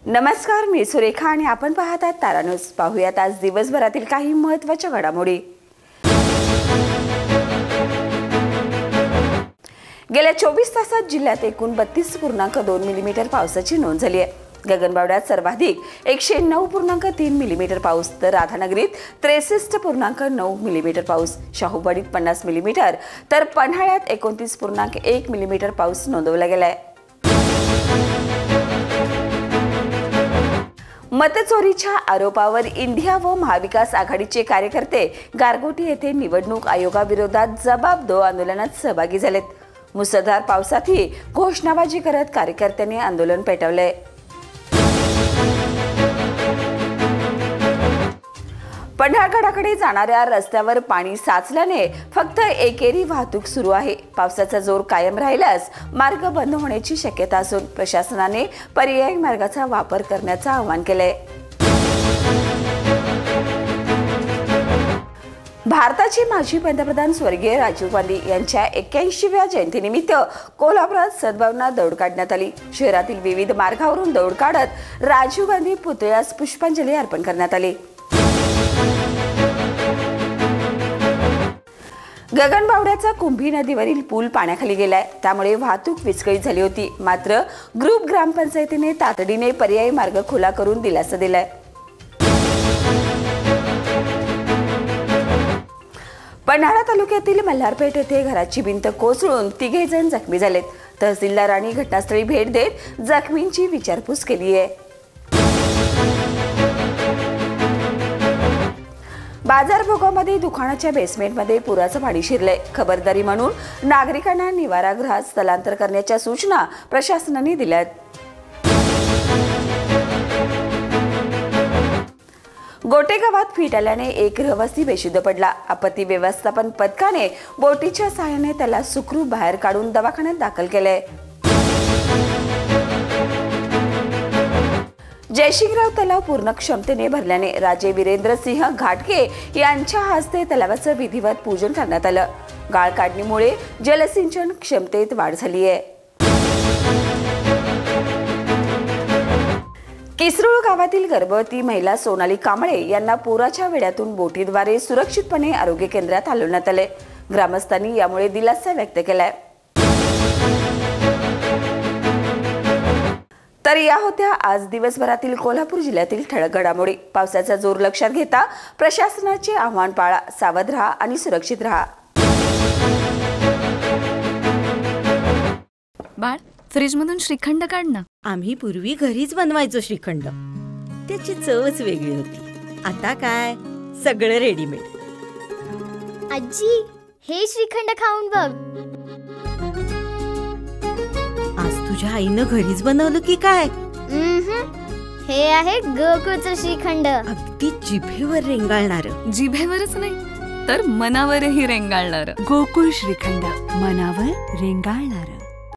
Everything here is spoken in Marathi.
नमस्कार, मी सुरेखा आणि आपण पाहत आहात तारा न्यूज. पाहूयात आज दिवसभरातील काही महत्त्वाच्या घडामोडी. गेल्या 24 तासात जिल्ह्यात एकूण 32.2 मिलीमीटर पावसाची नोंद झाली आहे. गगनबावड्यात सर्वाधिक 109.3 मिलीमीटर पाऊस, तर राधानगरीत 63.9 मिलीमीटर पाऊस, शाहूवाडीत 50 मिलीमीटर, तर पन्हाळ्यात 29.1 मिलीमीटर पाऊस नोंदवला गेलाय. मतचोरीच्या आरोपावर इंडिया व महाविकास आघाडीचे कार्यकर्ते गारगोटी येथे निवडणूक आयोगाविरोधात जबाब दो आंदोलनात सहभागी झालेत. मुसळधार पावसातही घोषणाबाजी करत कार्यकर्त्यांनी आंदोलन पेटवले. पन्हाळगडाकडे जाणाऱ्या रस्त्यावर पाणी साचल्याने फक्त एकेरी वाहतूक सुरू आहे. पावसाचा जोर कायम राहिल्यास मार्ग बंद होण्याची शक्यता असून प्रशासनाने पर्यायी मार्गाचा वापर करण्याचं आवाहन केलंय. भारताचे माजी पंतप्रधान स्वर्गीय राजीव गांधी यांच्या 81व्या जयंतीनिमित्त कोल्हापुरात सद्भावना दौड काढण्यात आली. शहरातील विविध मार्गावरून दौड काढत राजीव गांधी पुतळ्यास पुष्पांजली अर्पण करण्यात आली. गगनबावड्याचा कुंभी नदीवरील पूल पाण्याखाली गेलाय, त्यामुळे वाहतूक विस्कळीत झाली होती. मात्र ग्रुप ग्रामपंचायतीने तातडीने पर्यायी मार्ग खुला करून दिलासा दिलाय. पन्हाळा तालुक्यातील मल्हारपेठ येथे घराची भिंत कोसळून 3 जण जखमी झालेत. तहसीलदारांनी घटनास्थळी भेट देत जखमींची विचारपूस केली आहे. बाजारभोगामध्ये दुकानाच्या बेसमेंटमध्ये पुराचं पाणी शिरलंय. खबरदारी म्हणून नागरिकांना निवारागृहात स्थलांतर करण्याच्या सूचना प्रशासनाने दिल्यात. गोटे गावात फीट आल्याने एक रहिवासी बेशुद्ध पडला. आपत्ती व्यवस्थापन पथकाने बोटीच्या सहाय्याने त्याला सुखरूप बाहेर काढून दवाखान्यात दाखल केलंय. जयसिंगराव तलाव पूर्ण क्षमतेने भरल्याने राजे वीरेंद्र सिंह घाटगे यांच्या हस्ते तलावाचं विधिवत पूजन करण्यात आलं. गाळ काढणीमुळे जलसिंचन क्षमतेत वाढ झाली आहे. किसरूळ गावातील गर्भवती महिला सोनाली कांबळे यांना पुराच्या वेढ्यातून बोटीद्वारे सुरक्षितपणे आरोग्य केंद्रात हलवण्यात आले. ग्रामस्थांनी यामुळे दिलासा व्यक्त केलाय. तर या होत्या आज दिवसभरातील कोल्हापूर जिल्ह्यातील ठळक घडामोडी. पावसाचा जोर लक्षात घेता प्रशासनाचे आव्हान पाळा, सावध राहा आणि सुरक्षित राहा. बाळ, फ्रीजमधून श्रीखंड काढ ना. आम्ही पूर्वी घरीच बनवायचो श्रीखंड. त्याची चवच वेगळी होती. आता काय सगळं रेडीमेड. आजी, हे श्रीखंड खाऊन बघ. आज तुझ्या आईनं घरीच बनवलं की काय? हे आहे गोकुळचं श्रीखंड. अगदी जिभेवर रेंगाळणार. जिभेवरच नाही तर मनावरही रेंगाळणार. गोकुळ श्रीखंड, मनावर रेंगाळणार.